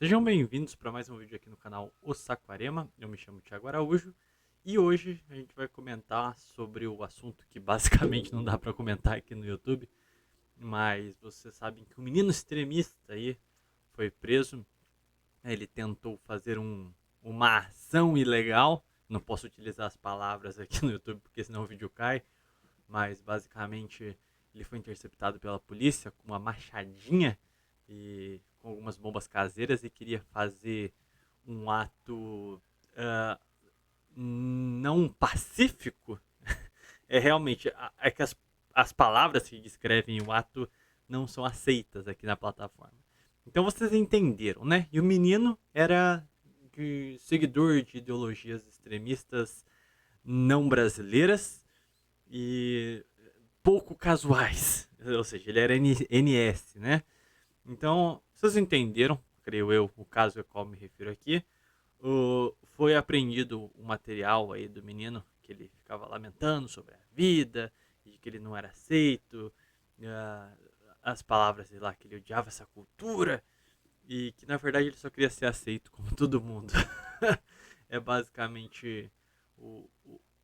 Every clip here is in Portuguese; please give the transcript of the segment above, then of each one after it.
Sejam bem-vindos para mais um vídeo aqui no canal O Saquarema. Eu me chamo Thiago Araújo e hoje a gente vai comentar sobre o assunto que basicamente não dá para comentar aqui no YouTube, mas vocês sabem que um menino extremista aí foi preso. Ele tentou fazer uma ação ilegal. Não posso utilizar as palavras aqui no YouTube porque senão o vídeo cai, mas basicamente ele foi interceptado pela polícia com uma machadinha e com algumas bombas caseiras e queria fazer um ato ah, não pacífico. É realmente é que as palavras que descrevem o ato não são aceitas aqui na plataforma. Então vocês entenderam, né? E o menino era de seguidor de ideologias extremistas não brasileiras e pouco casuais. Ou seja, ele era NS, né? Então, vocês entenderam, creio eu, o caso a qual me refiro aqui. Foi apreendido o material aí do menino, que ele ficava lamentando sobre a vida, e que ele não era aceito, ah, as palavras de lá que ele odiava essa cultura, e que na verdade ele só queria ser aceito como todo mundo. É basicamente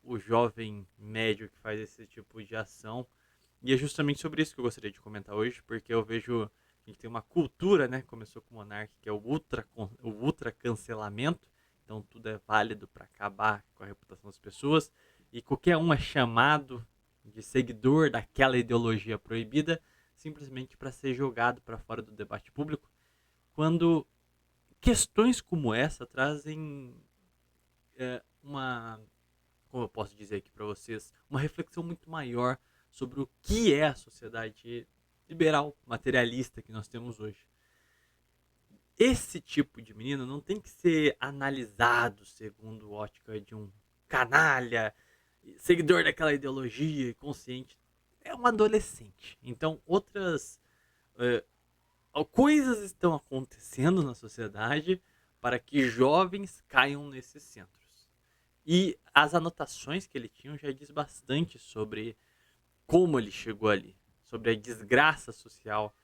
o jovem médio que faz esse tipo de ação. E é justamente sobre isso que eu gostaria de comentar hoje, porque eu vejo que a gente tem uma cultura, né? Começou com o Monark, que é o ultra cancelamento. Então tudo é válido para acabar com a reputação das pessoas. E qualquer um é chamado de seguidor daquela ideologia proibida simplesmente para ser jogado para fora do debate público. Quando questões como essa trazem uma, como eu posso dizer aqui para vocês, uma reflexão muito maior sobre o que é a sociedade liberal, materialista que nós temos hoje. Esse tipo de menino não tem que ser analisado segundo a ótica de um canalha, seguidor daquela ideologia, consciente. É um adolescente. Então, outras eh, coisas estão acontecendo na sociedade para que jovens caiam nesses centros. E as anotações que ele tinha já diz bastante sobre como ele chegou ali, sobre a desgraça social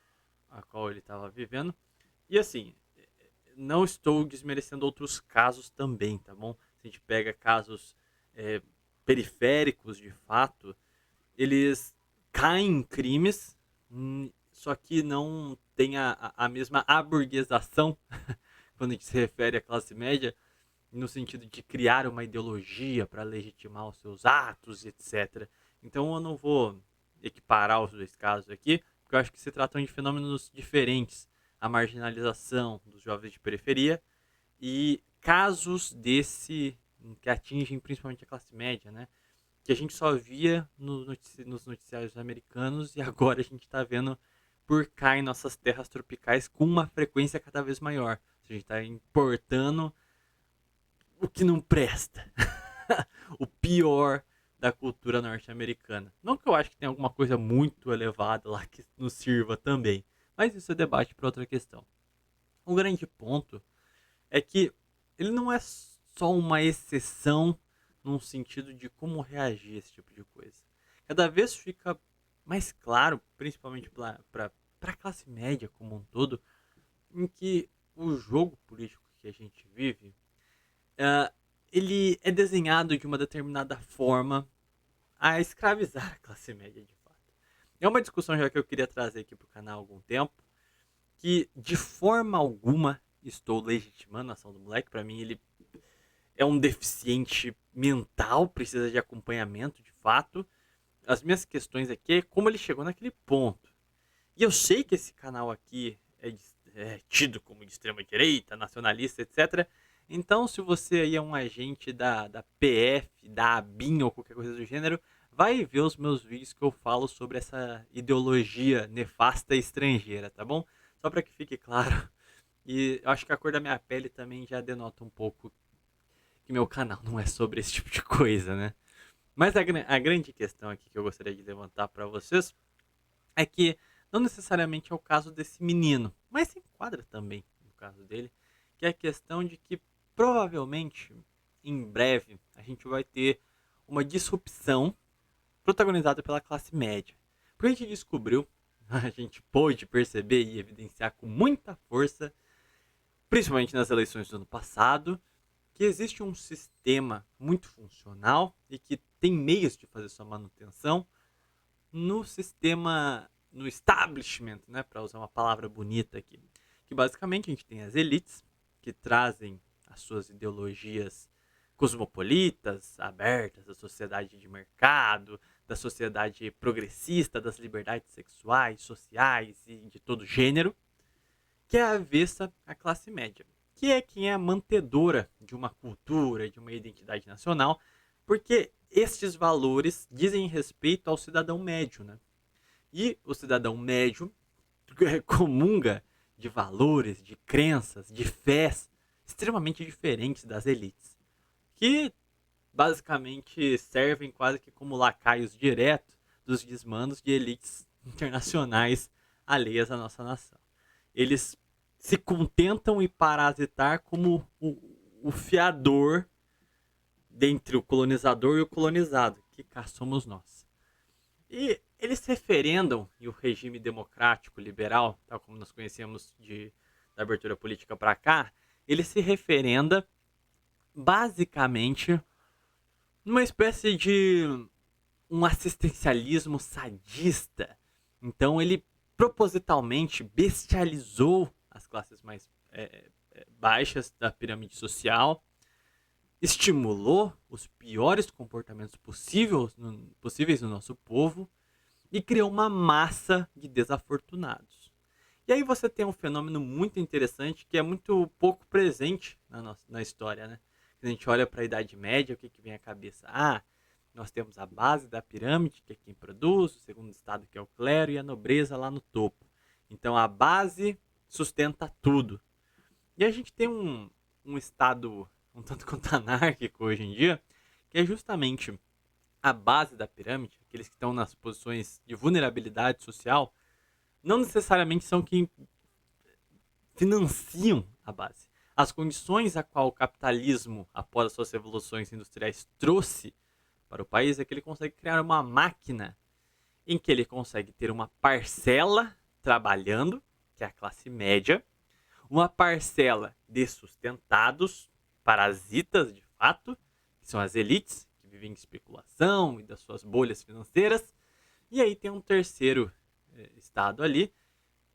a qual ele estava vivendo. E assim, não estou desmerecendo outros casos também, tá bom? Se a gente pega casos é, periféricos de fato, eles caem em crimes, só que não tem a mesma aburguesação quando a gente se refere à classe média, no sentido de criar uma ideologia para legitimar os seus atos, etc. Então eu não vou equiparar os dois casos aqui, porque eu acho que se tratam de fenômenos diferentes. A marginalização dos jovens de periferia e casos desse que atingem principalmente a classe média, né? Que a gente só via nos noticiários americanos e agora a gente está vendo por cá em nossas terras tropicais com uma frequência cada vez maior. A gente está importando o que não presta. O pior da cultura norte-americana. Não que eu acho que tem alguma coisa muito elevada lá que nos sirva também, mas isso é debate para outra questão. Um grande ponto é que ele não é só uma exceção num sentido de como reagir a esse tipo de coisa. Cada vez fica mais claro, principalmente para a classe média como um todo, em que o jogo político que a gente vive ah, ele é desenhado de uma determinada forma a escravizar a classe média de fato. É uma discussão já que eu queria trazer aqui para o canal há algum tempo, que de forma alguma estou legitimando a ação do moleque. Para mim ele é um deficiente mental, precisa de acompanhamento de fato. As minhas questões aqui é como ele chegou naquele ponto. E eu sei que esse canal aqui é tido como de extrema direita, nacionalista, etc. Então, se você aí é um agente da PF, da ABIN ou qualquer coisa do gênero, vai ver os meus vídeos que eu falo sobre essa ideologia nefasta estrangeira, tá bom? Só para que fique claro. E eu acho que a cor da minha pele também já denota um pouco que meu canal não é sobre esse tipo de coisa, né? Mas a grande questão aqui que eu gostaria de levantar para vocês é que não necessariamente é o caso desse menino, mas se enquadra também no caso dele, que é a questão de que provavelmente em breve a gente vai ter uma disrupção protagonizada pela classe média. Porque a gente descobriu, a gente pôde perceber e evidenciar com muita força principalmente nas eleições do ano passado, que existe um sistema muito funcional e que tem meios de fazer sua manutenção no sistema, no establishment, né, para usar uma palavra bonita aqui, que basicamente a gente tem as elites que trazem as suas ideologias cosmopolitas, abertas, da sociedade de mercado, da sociedade progressista, das liberdades sexuais, sociais e de todo gênero, que é avessa à classe média, que é quem é a mantedora de uma cultura, de uma identidade nacional, porque estes valores dizem respeito ao cidadão médio, né? E o cidadão médio comunga de valores, de crenças, de fés extremamente diferentes das elites, que basicamente servem quase que como lacaios diretos dos desmandos de elites internacionais alheias à nossa nação. Eles se contentam em parasitar como o fiador dentre o colonizador e o colonizado, que cá somos nós. E eles se referendam, e o regime democrático liberal, tal como nós conhecemos da abertura política para cá, ele se referenda basicamente numa espécie de um assistencialismo sadista. Então ele propositalmente bestializou as classes mais baixas da pirâmide social, estimulou os piores comportamentos possíveis no nosso povo e criou uma massa de desafortunados. E aí você tem um fenômeno muito interessante que é muito pouco presente na história, né? Quando a gente olha para a Idade Média, o que vem à cabeça? Nós temos a base da pirâmide, que é quem produz, o segundo estado, que é o clero, e a nobreza lá no topo. Então a base sustenta tudo. E a gente tem um estado um tanto quanto anárquico hoje em dia, que é justamente a base da pirâmide, aqueles que estão nas posições de vulnerabilidade social, não necessariamente são quem financiam a base. As condições a qual o capitalismo, após as suas revoluções industriais, trouxe para o país é que ele consegue criar uma máquina em que ele consegue ter uma parcela trabalhando, que é a classe média, uma parcela de sustentados, parasitas de fato, que são as elites, que vivem de especulação e das suas bolhas financeiras, e aí tem um terceiro estado ali,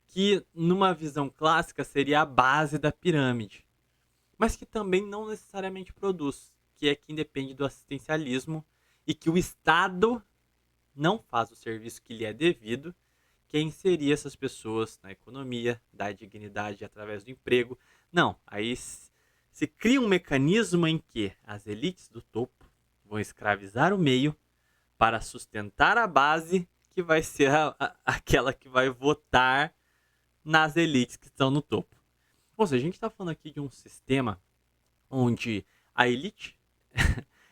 que numa visão clássica seria a base da pirâmide, mas que também não necessariamente produz, que é quem depende do assistencialismo e que o Estado não faz o serviço que lhe é devido, que é inserir essas pessoas na economia, dar dignidade através do emprego. Não, aí se cria um mecanismo em que as elites do topo vão escravizar o meio para sustentar a base, que vai ser aquela que vai votar nas elites que estão no topo. Ou seja, a gente está falando aqui de um sistema onde a elite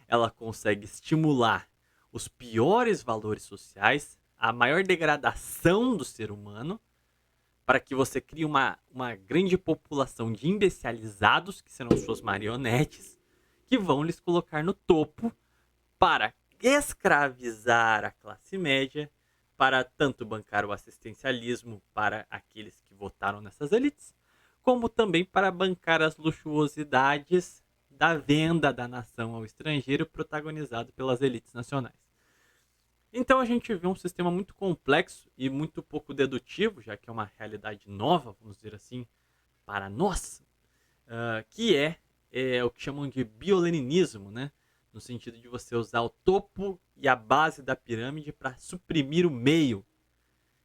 ela consegue estimular os piores valores sociais, a maior degradação do ser humano, para que você crie uma grande população de imbecilizados, que serão suas marionetes, que vão lhes colocar no topo para escravizar a classe média, para tanto bancar o assistencialismo para aqueles que votaram nessas elites, como também para bancar as luxuosidades da venda da nação ao estrangeiro protagonizado pelas elites nacionais. Então a gente vê um sistema muito complexo e muito pouco dedutivo, já que é uma realidade nova, vamos dizer assim, para nós, que é o que chamam de bioleninismo, né? No sentido de você usar o topo e a base da pirâmide para suprimir o meio.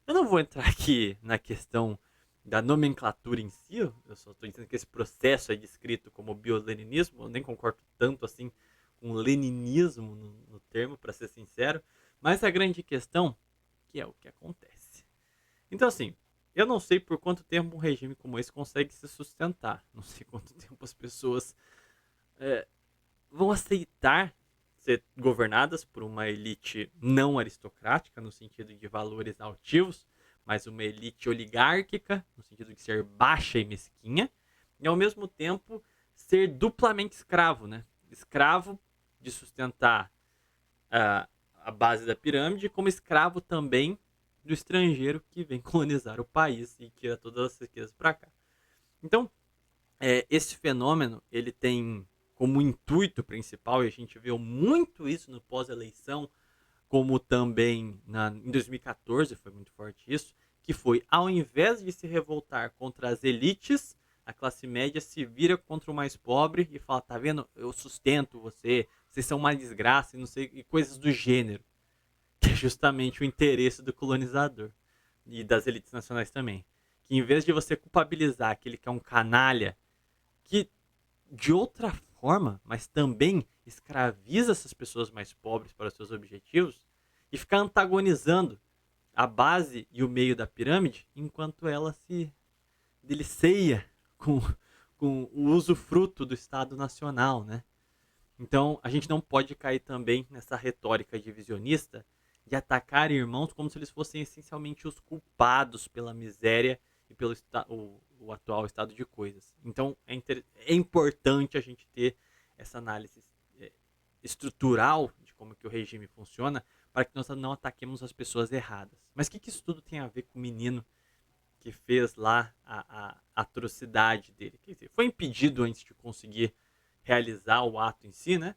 Eu não vou entrar aqui na questão da nomenclatura em si, eu só estou dizendo que esse processo é descrito como bioleninismo, eu nem concordo tanto assim com leninismo no termo, para ser sincero, mas a grande questão que é o que acontece. Então assim, eu não sei por quanto tempo um regime como esse consegue se sustentar, não sei quanto tempo as pessoas vão aceitar ser governadas por uma elite não aristocrática, no sentido de valores altivos, mas uma elite oligárquica, no sentido de ser baixa e mesquinha, e ao mesmo tempo ser duplamente escravo, né? Escravo de sustentar a base da pirâmide, como escravo também do estrangeiro que vem colonizar o país e tira todas as riquezas para cá. Então, esse fenômeno ele tem como intuito principal, e a gente viu muito isso no pós-eleição, como também em 2014 foi muito forte isso, que foi, ao invés de se revoltar contra as elites, a classe média se vira contra o mais pobre e fala, tá vendo, eu sustento vocês são uma desgraça e não sei, e coisas do gênero, que é justamente o interesse do colonizador e das elites nacionais também. Que em vez de você culpabilizar aquele que é um canalha, que de outra forma, mas também escraviza essas pessoas mais pobres para os seus objetivos e fica antagonizando a base e o meio da pirâmide enquanto ela se delicia com, com o usufruto do Estado Nacional, né? Então, a gente não pode cair também nessa retórica divisionista de atacar irmãos como se eles fossem essencialmente os culpados pela miséria e pelo o atual estado de coisas. Então, é importante a gente ter essa análise estrutural de como que o regime funciona para que nós não ataquemos as pessoas erradas. Mas o que isso tudo tem a ver com o menino que fez lá a atrocidade dele? Quer dizer, foi impedido antes de conseguir realizar o ato em si, né?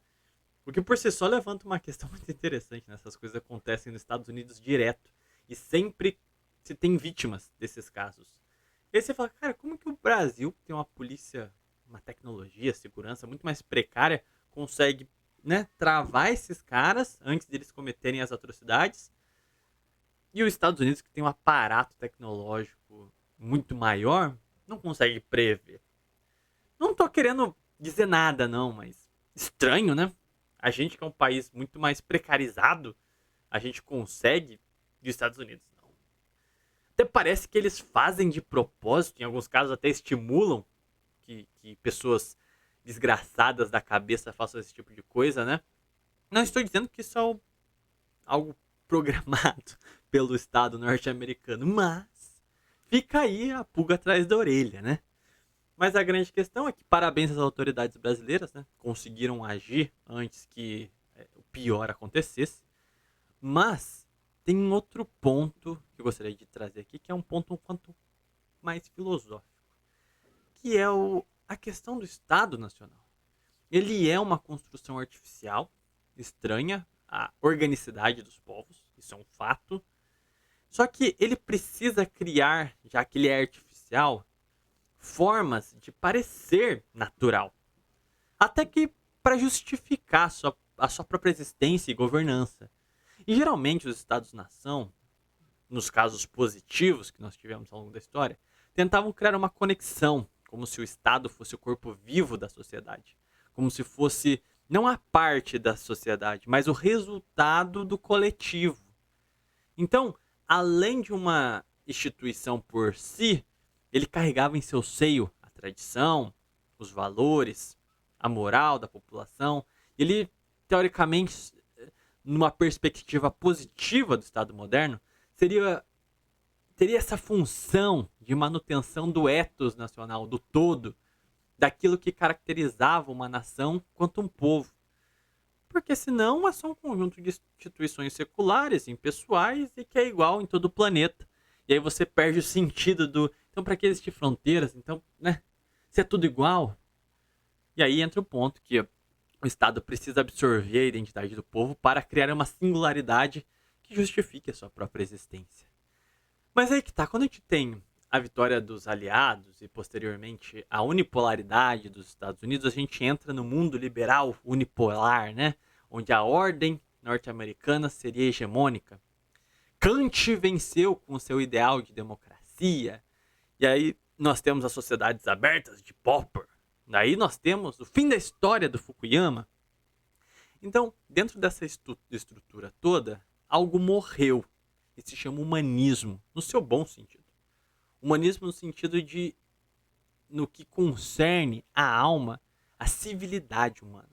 O que por si só levanta uma questão muito interessante, né? Essas coisas acontecem nos Estados Unidos direto. E sempre se tem vítimas desses casos. E aí você fala, cara, como que o Brasil, que tem uma polícia, uma tecnologia, segurança muito mais precária, consegue, né, travar esses caras antes deles cometerem as atrocidades? E os Estados Unidos, que tem um aparato tecnológico muito maior, não consegue prever. Não tô querendo dizer nada, não, mas estranho, né? A gente que é um país muito mais precarizado, a gente consegue, e os Estados Unidos não. Até parece que eles fazem de propósito, em alguns casos até estimulam que pessoas desgraçadas da cabeça façam esse tipo de coisa, né? Não estou dizendo que isso é algo programado pelo Estado norte-americano, mas fica aí a pulga atrás da orelha, né? Mas a grande questão é que, parabéns às autoridades brasileiras, né? Conseguiram agir antes que o pior acontecesse. Mas tem um outro ponto que eu gostaria de trazer aqui, que é um ponto um quanto mais filosófico, que é a questão do Estado Nacional. Ele é uma construção artificial, estranha à organicidade dos povos, isso é um fato. Só que ele precisa criar, já que ele é artificial, formas de parecer natural. Até que para justificar a sua própria existência e governança. E geralmente os Estados-nação, nos casos positivos que nós tivemos ao longo da história, tentavam criar uma conexão, como se o Estado fosse o corpo vivo da sociedade. Como se fosse não a parte da sociedade, mas o resultado do coletivo. Então, além de uma instituição por si, ele carregava em seu seio a tradição, os valores, a moral da população. Ele, teoricamente, numa perspectiva positiva do Estado moderno, teria essa função de manutenção do ethos nacional, do todo, daquilo que caracterizava uma nação quanto um povo. Porque senão é só um conjunto de instituições seculares, impessoais e que é igual em todo o planeta. E aí você perde o sentido do... Então, para que existir fronteiras? Então, né? Se é tudo igual. E aí entra o ponto que o Estado precisa absorver a identidade do povo para criar uma singularidade que justifique a sua própria existência. Mas aí que tá, quando a gente tem a vitória dos aliados e posteriormente a unipolaridade dos Estados Unidos, a gente entra no mundo liberal unipolar, né? Onde a ordem norte-americana seria hegemônica. Kant venceu com o seu ideal de democracia. E aí nós temos as sociedades abertas de Popper. Daí nós temos o fim da história do Fukuyama. Então, dentro dessa estrutura toda, algo morreu. E se chama humanismo, no seu bom sentido. Humanismo no sentido de, no que concerne a alma, a civilidade humana.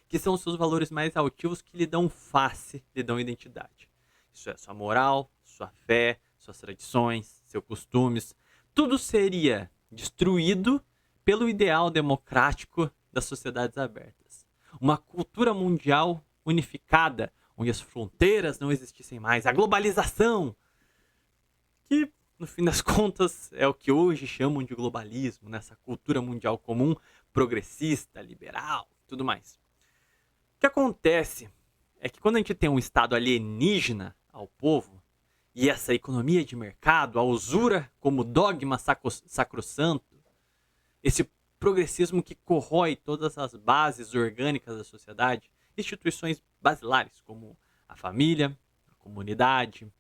Que são os seus valores mais altivos que lhe dão face, lhe dão identidade. Isso é sua moral, sua fé, suas tradições, seus costumes. Tudo seria destruído pelo ideal democrático das sociedades abertas. Uma cultura mundial unificada, onde as fronteiras não existissem mais. A globalização, que no fim das contas, é o que hoje chamam de globalismo, nessa cultura mundial comum, progressista, liberal, tudo mais. O que acontece é que quando a gente tem um Estado alienígena ao povo, e essa economia de mercado, a usura como dogma sacrossanto, esse progressismo que corrói todas as bases orgânicas da sociedade, instituições basilares como a família, a comunidade,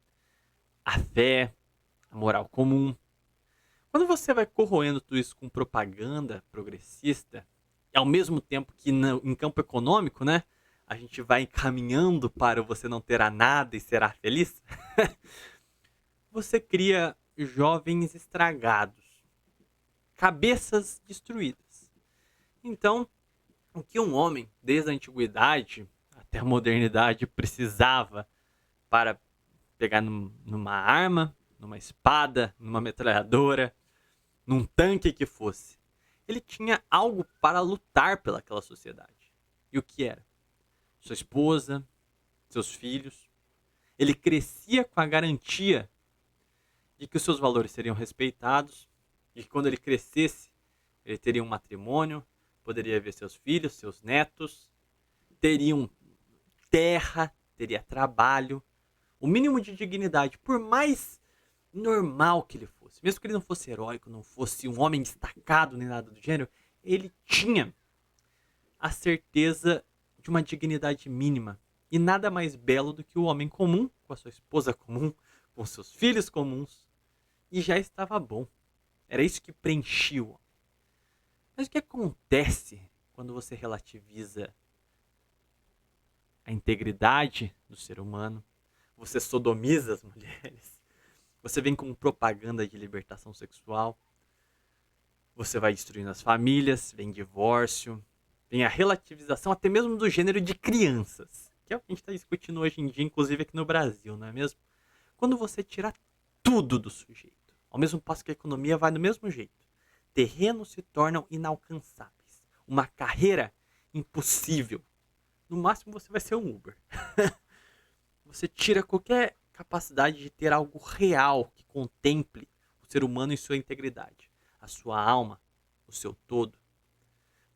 a fé, a moral comum. Quando você vai corroendo tudo isso com propaganda progressista, e ao mesmo tempo que em campo econômico, né, a gente vai encaminhando para o você não terá nada e será feliz, você cria jovens estragados, cabeças destruídas. Então, o que um homem, desde a antiguidade até a modernidade, precisava para pegar numa arma, numa espada, numa metralhadora, num tanque que fosse, ele tinha algo para lutar pelaquela sociedade. E o que era? Sua esposa, seus filhos. Ele crescia com a garantia de que os seus valores seriam respeitados, de que quando ele crescesse, ele teria um matrimônio, poderia ver seus filhos, seus netos, teriam terra, teria trabalho, o mínimo de dignidade, por mais normal que ele fosse, mesmo que ele não fosse heróico, não fosse um homem destacado nem nada do gênero, ele tinha a certeza de uma dignidade mínima. E nada mais belo do que o homem comum, com a sua esposa comum, com seus filhos comuns, e já estava bom. Era isso que preenchia o homem. Mas o que acontece quando você relativiza a integridade do ser humano? Você sodomiza as mulheres? Você vem com propaganda de libertação sexual? Você vai destruindo as famílias, vem divórcio, vem a relativização até mesmo do gênero de crianças, que é o que a gente está discutindo hoje em dia, inclusive aqui no Brasil, não é mesmo? Quando você tira tudo do sujeito, ao mesmo passo que a economia vai do mesmo jeito, terrenos se tornam inalcançáveis, uma carreira impossível. No máximo você vai ser um Uber. Você tira qualquer capacidade de ter algo real que contemple o ser humano em sua integridade, a sua alma, o seu todo.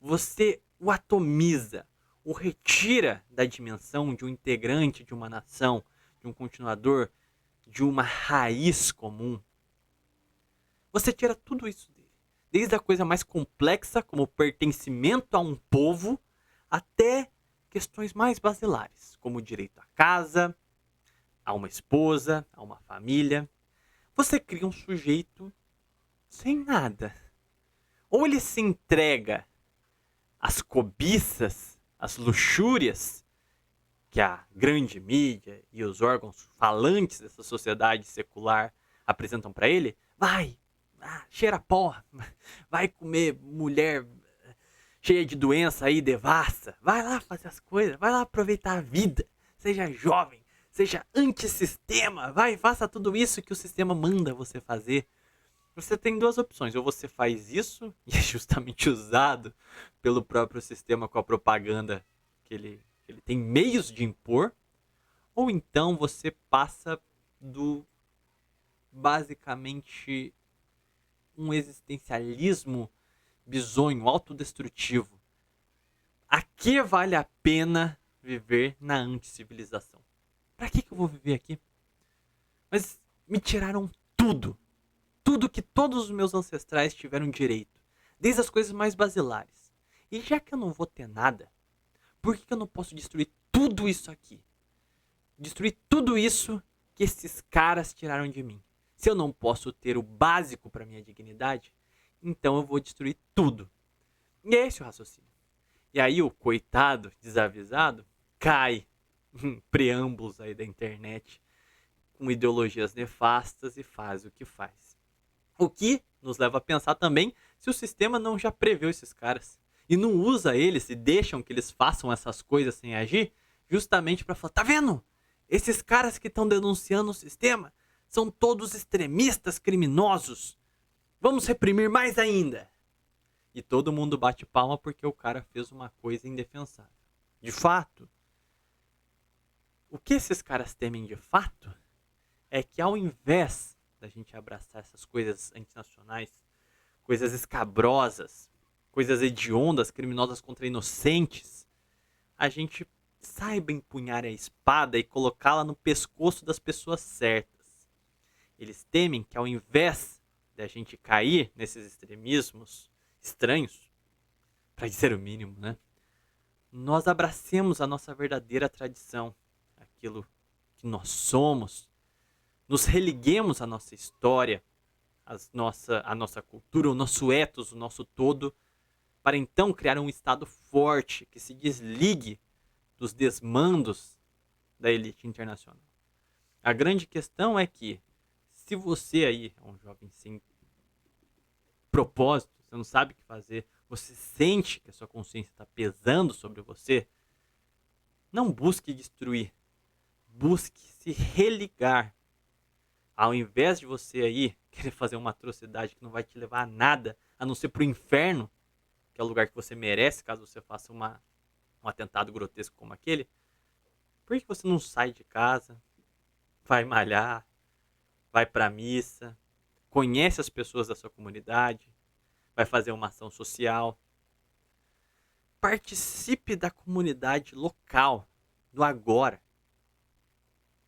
Você o atomiza, o retira da dimensão de um integrante de uma nação, de um continuador, de uma raiz comum. Você tira tudo isso dele. Desde a coisa mais complexa, como o pertencimento a um povo, até questões mais basilares, como o direito à casa, a uma esposa, a uma família. Você cria um sujeito sem nada. Ou ele se entrega às cobiças, às luxúrias que a grande mídia e os órgãos falantes dessa sociedade secular apresentam para ele, vai, cheira porra, vai comer mulher cheia de doença aí, devassa, vai lá fazer as coisas, vai lá aproveitar a vida, seja jovem, seja antissistema, vai, faça tudo isso que o sistema manda você fazer. Você tem duas opções, ou você faz isso, e é justamente usado pelo próprio sistema com a propaganda que ele tem meios de impor, ou então você passa do basicamente um existencialismo bizonho, autodestrutivo. A que vale a pena viver na anticivilização? Pra que eu vou viver aqui? Mas me tiraram tudo. Tudo que todos os meus ancestrais tiveram direito. Desde as coisas mais basilares. E já que eu não vou ter nada, por que eu não posso destruir tudo isso aqui? Destruir tudo isso que esses caras tiraram de mim. Se eu não posso ter o básico para minha dignidade, então eu vou destruir tudo. E é esse o raciocínio. E aí o coitado, desavisado, cai em preâmbulos aí da internet com ideologias nefastas e faz o que faz. O que nos leva a pensar também se o sistema não já preveu esses caras e não usa eles e deixam que eles façam essas coisas sem agir, justamente para falar, tá vendo? Esses caras que estão denunciando o sistema são todos extremistas criminosos. Vamos reprimir mais ainda. E todo mundo bate palma porque o cara fez uma coisa indefensável. De fato, o que esses caras temem de fato é que ao invés da gente abraçar essas coisas antinacionais, coisas escabrosas, coisas hediondas, criminosas contra inocentes, a gente saiba empunhar a espada e colocá-la no pescoço das pessoas certas. Eles temem que, ao invés de a gente cair nesses extremismos estranhos, para dizer o mínimo, né? Nós abracemos a nossa verdadeira tradição, aquilo que nós somos, nos religuemos à nossa história, a nossa cultura, o nosso ethos, o nosso todo, para então criar um Estado forte que se desligue dos desmandos da elite internacional. A grande questão é que, se você aí é um jovem sem propósito, você não sabe o que fazer, você sente que a sua consciência está pesando sobre você, não busque destruir, busque se religar. Ao invés de você aí querer fazer uma atrocidade que não vai te levar a nada, a não ser pro inferno, que é o lugar que você merece caso você faça um atentado grotesco como aquele, por que você não sai de casa, vai malhar, vai pra missa, conhece as pessoas da sua comunidade, vai fazer uma ação social, participe da comunidade local, do agora.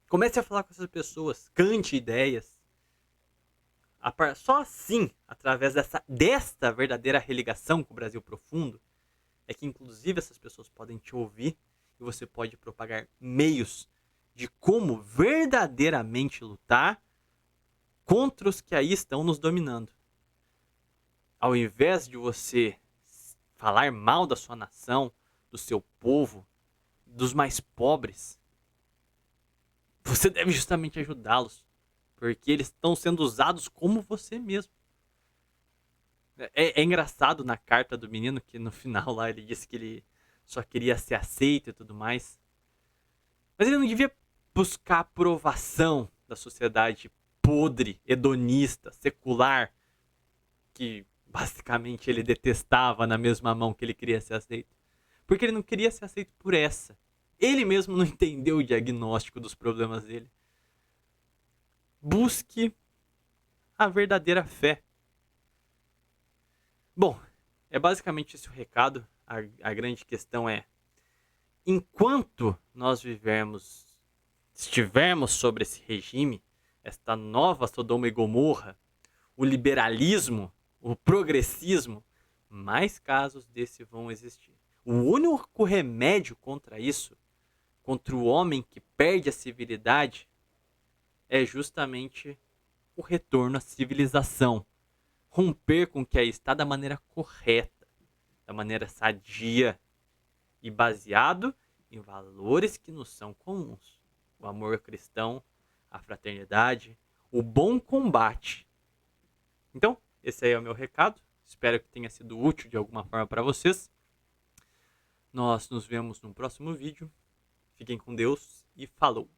Comece a falar com essas pessoas, cante ideias. Só assim, através desta verdadeira religação com o Brasil profundo, é que inclusive essas pessoas podem te ouvir e você pode propagar meios de como verdadeiramente lutar contra os que aí estão nos dominando. Ao invés de você falar mal da sua nação, do seu povo, dos mais pobres, você deve justamente ajudá-los, porque eles estão sendo usados como você mesmo. É engraçado na carta do menino que no final lá ele disse que ele só queria ser aceito e tudo mais. Mas ele não devia buscar aprovação da sociedade podre, hedonista, secular, que basicamente ele detestava na mesma mão que ele queria ser aceito. Porque ele não queria ser aceito por essa. Ele mesmo não entendeu o diagnóstico dos problemas dele. Busque a verdadeira fé. Bom, é basicamente esse o recado. A grande questão é, enquanto nós estivermos sobre esse regime, esta nova Sodoma e Gomorra, o liberalismo, o progressismo, mais casos desse vão existir. O único remédio contra isso, contra o homem que perde a civilidade, é justamente o retorno à civilização. Romper com o que aí está da maneira correta, da maneira sadia e baseado em valores que nos são comuns. O amor cristão, a fraternidade, o bom combate. Então, esse aí é o meu recado. Espero que tenha sido útil de alguma forma para vocês. Nós nos vemos no próximo vídeo. Fiquem com Deus e falou!